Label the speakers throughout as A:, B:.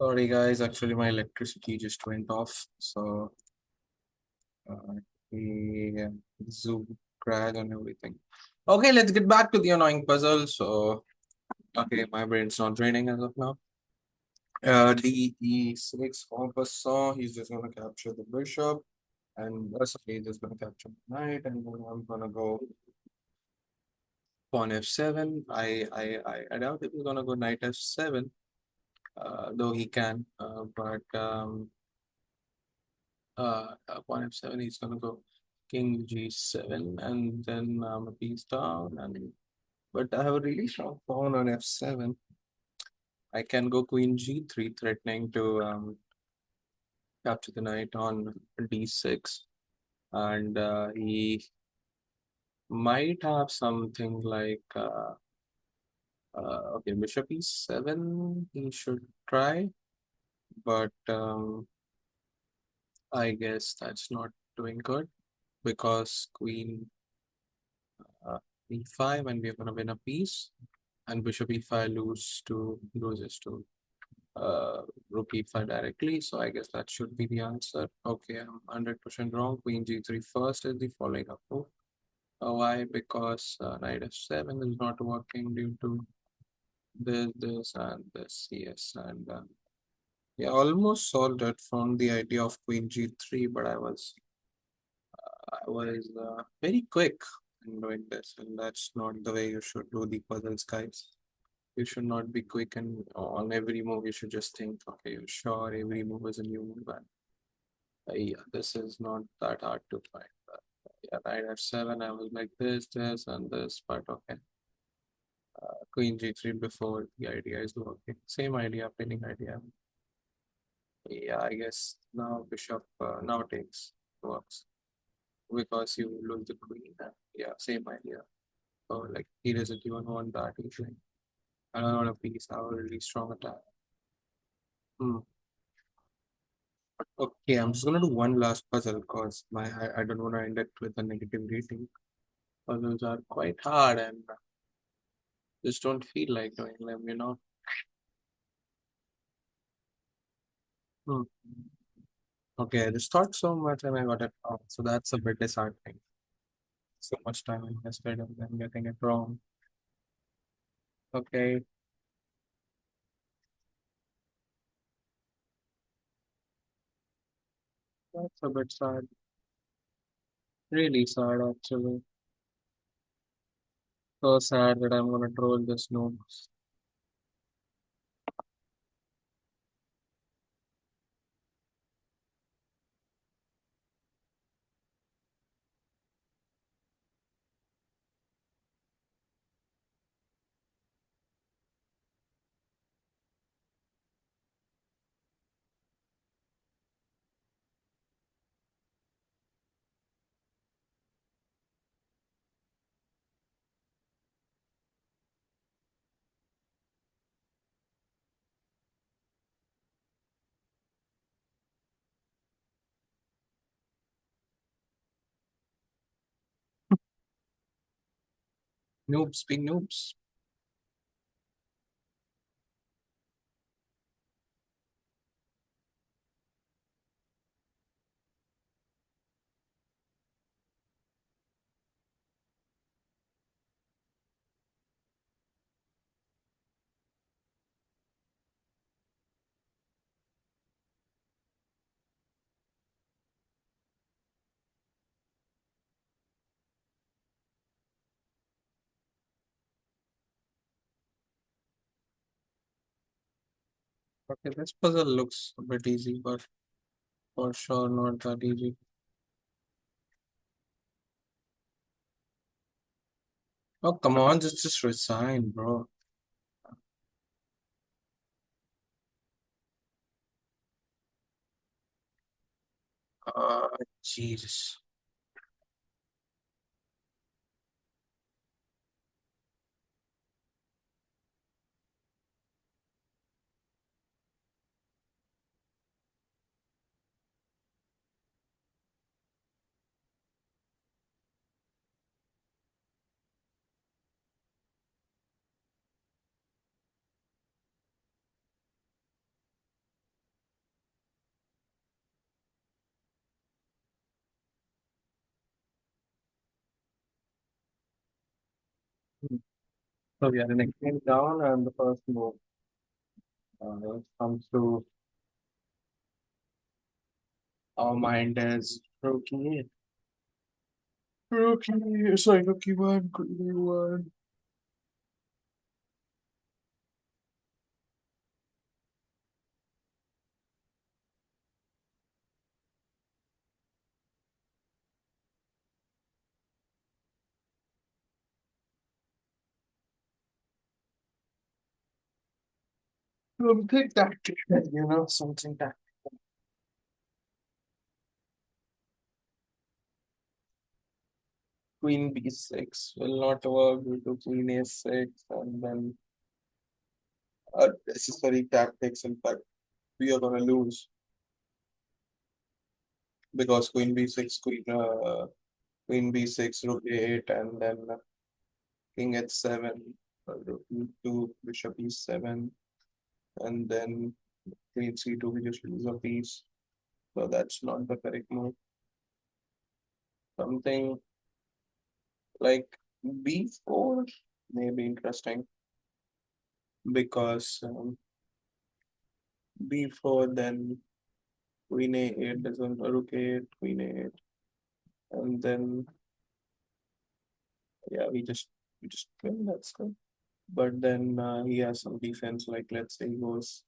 A: Sorry guys, actually my electricity just went off, so uh, the Zoom crashed and everything. Okay, let's get back to the annoying puzzle. So, okay, my brain's not draining as of now. The E6 compass saw, he's just gonna capture the bishop, and he's just gonna capture the knight, and then I'm gonna go pawn f7. I doubt if he's gonna go knight f7, though he can, but pawn f7, he's gonna go king g7, and then a piece down. And but I have a really strong pawn on f7. I can go queen g3, threatening to capture the knight on d6, and he might have something like okay, bishop e7. He should try, but I guess that's not doing good because queen uh, e5, and we're gonna win a piece. And bishop e5 loses to rook e5 directly. So I guess that should be the answer. Okay, I'm 100% wrong. Queen g3 first is the following up move. Why? Because knight f7 is not working due to this, and this. Yes, and yeah, almost solved it from the idea of queen g3, but I was very quick in doing this, and that's not the way you should do the puzzles, guys. You should not be quick and on every move. You should just think, okay, you're sure every move is a new move. And yeah, this is not that hard to find. But, yeah, knight f7, I was like this, and this, but okay. Queen g3 before the idea is working. Same idea, pinning idea. Yeah, I guess now bishop now takes works because you lose the queen. Yeah, same idea. So like he doesn't even want that usually. I don't want a piece. I have a really strong attack. Hmm. Okay, I'm just gonna do one last puzzle because I don't want to end it with a negative rating. Puzzles are quite hard and just don't feel like doing them. Hmm. Okay, I just thought so much and I got it wrong. So that's a bit disheartening. So much time invested and then getting it wrong. Okay, that's a bit sad. Really sad actually. So sad that I'm gonna troll this noob. Noobs being noobs. Okay, this puzzle looks a bit easy, but for sure not that easy. Oh, come on, just resign, bro. Jesus. So we are in a game down, and the first move comes to our mind as rookie. Rookie, sorry, rookie one, queen one. Something tactical, something tactical. Queen b6 will not work due to queen a6, and then necessary tactics. In fact, we are gonna lose because queen b6, queen b6, rook a8, and then king h7, rook e2, bishop e7, and then queen c2, we just lose a piece. So that's not the correct move. Something like b4 may be interesting because b4, then queen a8 doesn't, rook a8, queen a8, and then yeah, we just win. That's good. But then he has some defense, like let's say he goes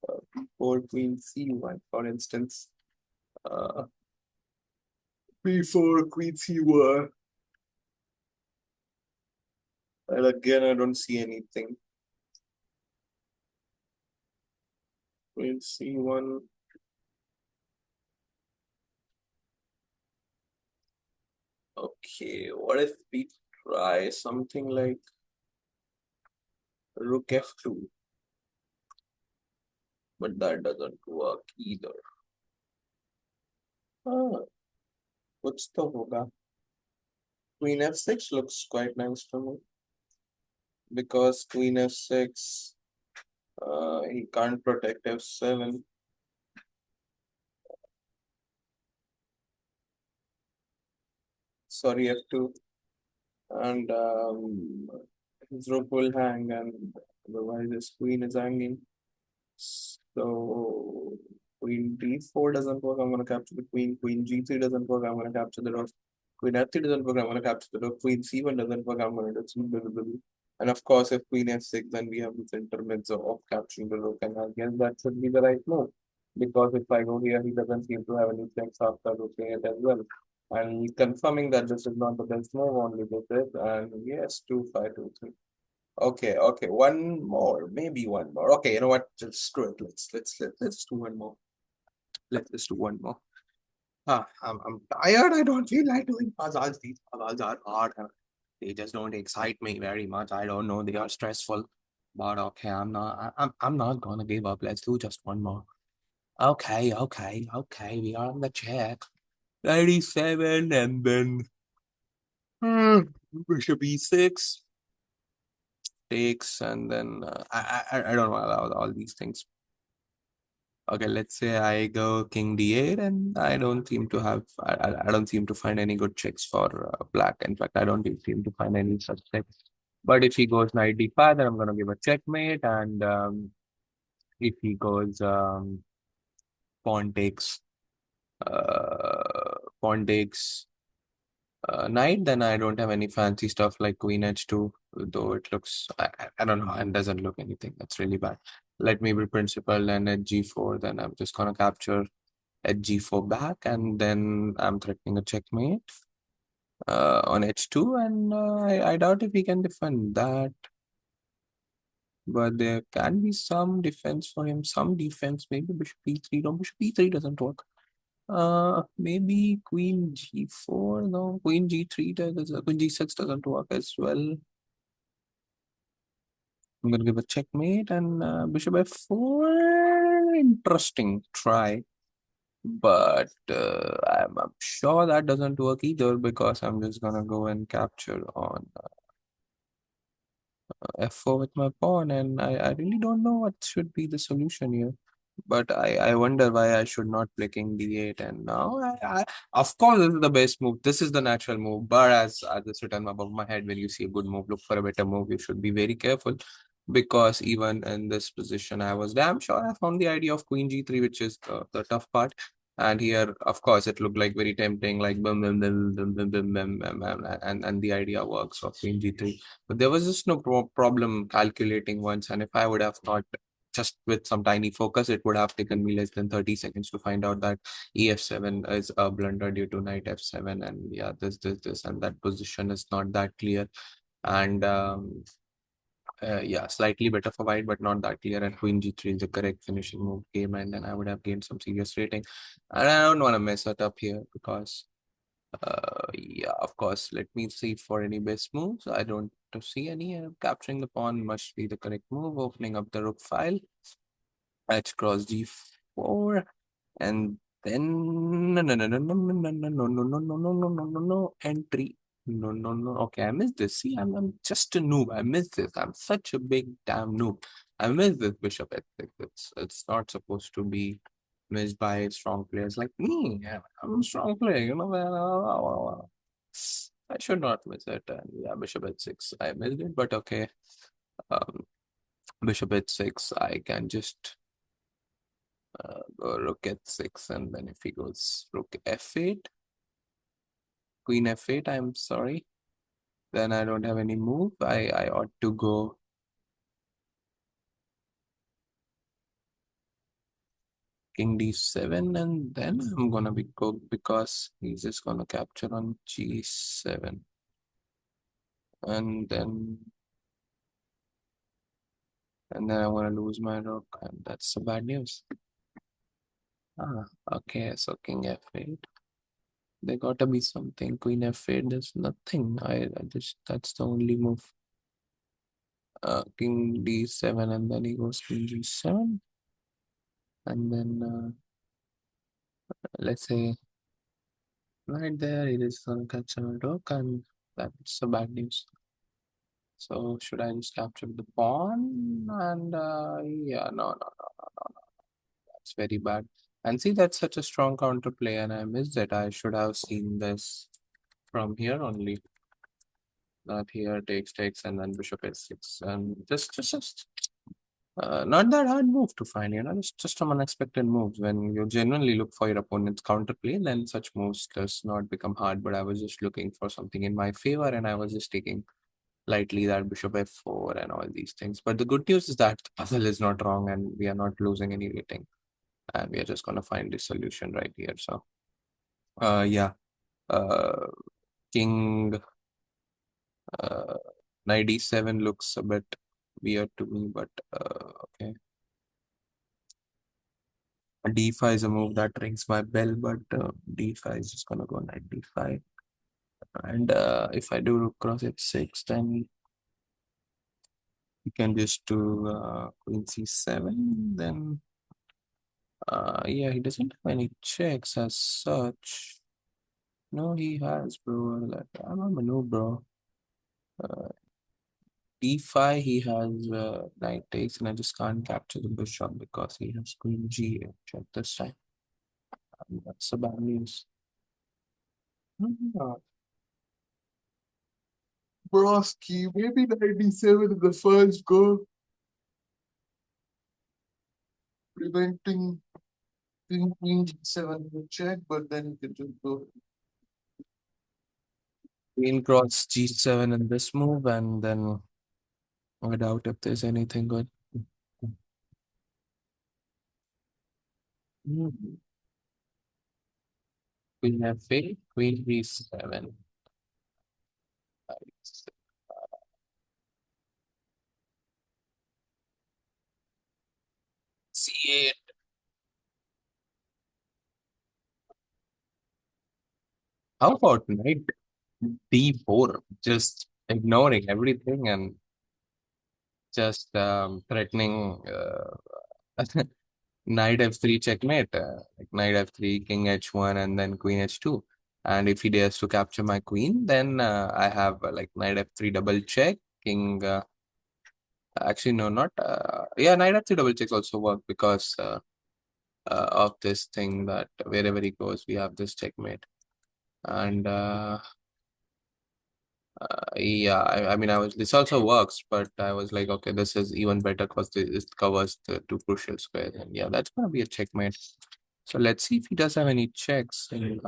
A: b4, queen c1, for instance. Uh, b4, queen c1, and again I don't see anything. Queen c1. Okay, what if we try something like rook f2? But that doesn't work either. Ah, what's the hoga? Queen f6 looks quite nice to me because queen f6, he can't protect f7. Sorry, f2, and his rook will hang, and otherwise his queen is hanging. So queen d4 doesn't work. I'm gonna capture the queen. Queen g3 doesn't work. I'm gonna capture the rook. Queen f3 doesn't work. I'm gonna capture the rook. Queen c1 doesn't work. I'm gonna do some blah. And of course, if queen f6, then we have this intermezzo of capturing the rook, and I guess that should be the right move. Because if I go here, he doesn't seem to have any checks after looking at it as well. And he's confirming that this is not the best move, only this is. And yes, 2-5-2-3. Okay, okay, one more, maybe one more. Okay, you know what? Just screw it. Let's do one more. Let's do one more. I'm tired. I don't feel like doing puzzles. These puzzles are hard. They just don't excite me very much. I don't know. They are stressful. But okay, I'm not gonna give up. Let's do just one more. Okay, okay, okay. We are on the check. 37, and then hmm, bishop e6 takes, and then I don't know all these things. Okay, let's say I go king d8, and I don't seem to find any good checks for black. In fact, I don't even seem to find any such checks. But if he goes knight d5, then I'm gonna give a checkmate, and if he goes pawn takes knight, then I don't have any fancy stuff like queen h2, though it looks, I don't know, and doesn't look anything. That's really bad. Let me be principled, and at g4, then I'm just gonna capture at g4 back, and then I'm threatening a checkmate on h2, and I doubt if he can defend that. But there can be some defense for him, some defense, maybe bishop e3. No, bishop e3 doesn't work. Maybe queen g4. No, queen g3 does. Queen g6 doesn't work as well. I'm gonna give a checkmate, and bishop f4. Interesting try, but I'm sure that doesn't work either because I'm just gonna go and capture on f4 with my pawn, and I really don't know what should be the solution here. But I wonder why I should not play king d8. And now of course this is the best move. This is the natural move. But as it's written above my head, when you see a good move, look for a better move. You should be very careful because even in this position, I was damn sure I found the idea of queen g3, which is the tough part. And here, of course, it looked like very tempting, like bum, bum, bum, bum, bum, bum, bum, bum, bum, and the idea works of queen g3. But there was just no problem calculating once. And if I would have thought just with some tiny focus, it would have taken me less than 30 seconds to find out that EF7 is a blunder due to knight F7. And yeah, this, and that position is not that clear. And yeah, slightly better for white, but not that clear. And queen g3 is the correct finishing move game. And then I would have gained some serious rating. And I don't want to mess it up here because, yeah, of course, let me see for any best moves. I don't see any. Capturing the pawn must be the correct move. Opening up the rook file. H cross g4, and then no entry. No. Okay, I missed this. See, I'm just a noob. I missed this. I'm such a big damn noob. I missed this bishop f6. It's not supposed to be missed by strong players like me. Yeah, I'm a strong player, you know. I should not miss it. And yeah, bishop h6. I missed it, but okay. Um, bishop h6. I can just go rook h6, and then if he goes rook f8, queen f8, I'm sorry, then I don't have any move. I ought to go king d7, and then I'm gonna be cooked because he's just gonna capture on g7, and then I'm gonna lose my rook, and that's the bad news. Okay, so king f8. There gotta be something. Queen f8. There's nothing. I just, that's the only move. King d7, and then he goes king g7, and then let's say right there it is gonna catch a rook, and that's the bad news. So should I just capture the pawn? And yeah, no, that's very bad. And see, that's such a strong counterplay, and I missed it. I should have seen this from here only. That here takes, and then bishop h6, and just not that hard move to find, it's just some unexpected moves. When you genuinely look for your opponent's counterplay, then such moves does not become hard. But I was just looking for something in my favor, and I was just taking lightly that bishop f4 and all these things. But the good news is that the puzzle is not wrong, and we are not losing any rating. And we are just gonna find the solution right here. So, yeah, uh, king uh, knight d7 looks a bit weird to me, but okay. D5 is a move that rings my bell, but D5 is just gonna go knight D5. And if I do rook cross H6, then you can just do Queen C7. Then, yeah, he doesn't have any checks as such. No, he has, bro. Like, I'm a noob, bro. Uh, D5, he has knight takes, and I just can't capture the bishop because he has Queen G8 at this time. And that's the bad news. Hmm. Broski, maybe 97 in the first go, preventing Queen G7 to check, but then you can just go Queen cross G7 in this move, and then I doubt if there's anything good. Mhm. Queen F8, Queen B7. C8. How about knight D4? Just ignoring everything and just threatening knight f3 checkmate, like knight f3, king h1, and then queen h2. And if he dares to capture my queen, then I have like knight f3 double check, king. Actually, no, not. Yeah, knight f3 double checks also work because of this thing that wherever he goes, we have this checkmate. And yeah, I mean, this also works, but I was like, okay, this is even better because this covers the two crucial squares. And yeah, that's gonna be a checkmate. So let's see if he does have any checks. And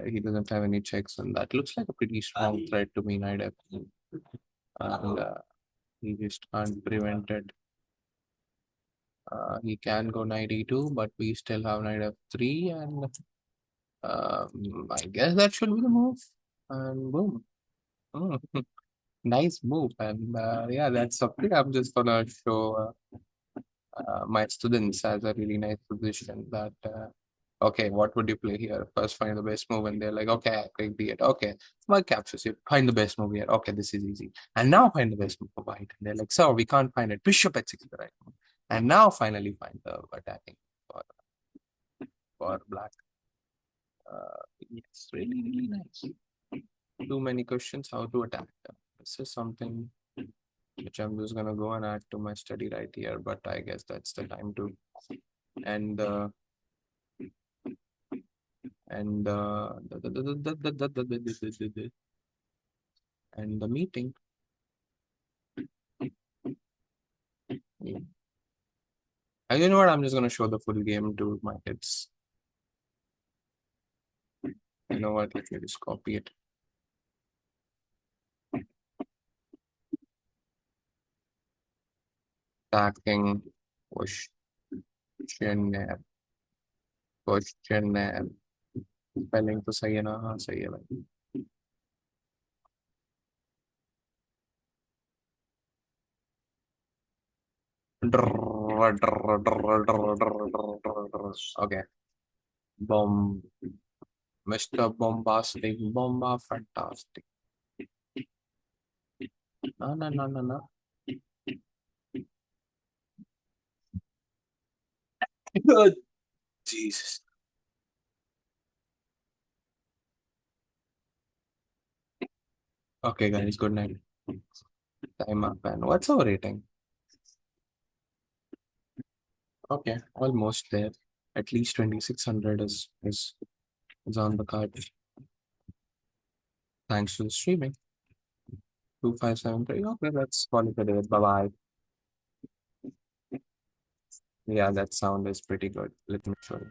A: he doesn't have any checks, and that looks like a pretty strong threat to me, knight f. And he just can't prevent it. He can go knight e2, but we still have knight f3, and I guess that should be the move. And boom. Mm, nice move. And yeah, that's something I'm just gonna show my students as a really nice position that okay, what would you play here? First find the best move, and they're like, okay, I click b8. Okay, white captures you. Find the best move here. Okay, this is easy. And now find the best move for white. And they're like, so we can't find it. Bishop h6 is the right move. And now finally find the attacking for black. It's really, really nice. Too many questions how to attack them. This is something which I'm just gonna go and add to my study right here, but I guess that's the time to end the and and the meeting. And you know what? I'm just gonna show the full game to my kids. You know what? Let me just copy it. Attacking questionnaire. Questionnaire. Spelling तो सही है ना? हाँ सही है भाई. Okay. Bomb. Mr. Bombastic. Bomba fantastic. No, no, no, no, no. Good. Jesus. Okay, guys. Good night. Time up. And what's our rating? Okay, almost there. At least 2600 is on the card. Thanks to the streaming. 2573. Okay, let's call it a day. Bye bye. Yeah, that sound is pretty good. Let me show you.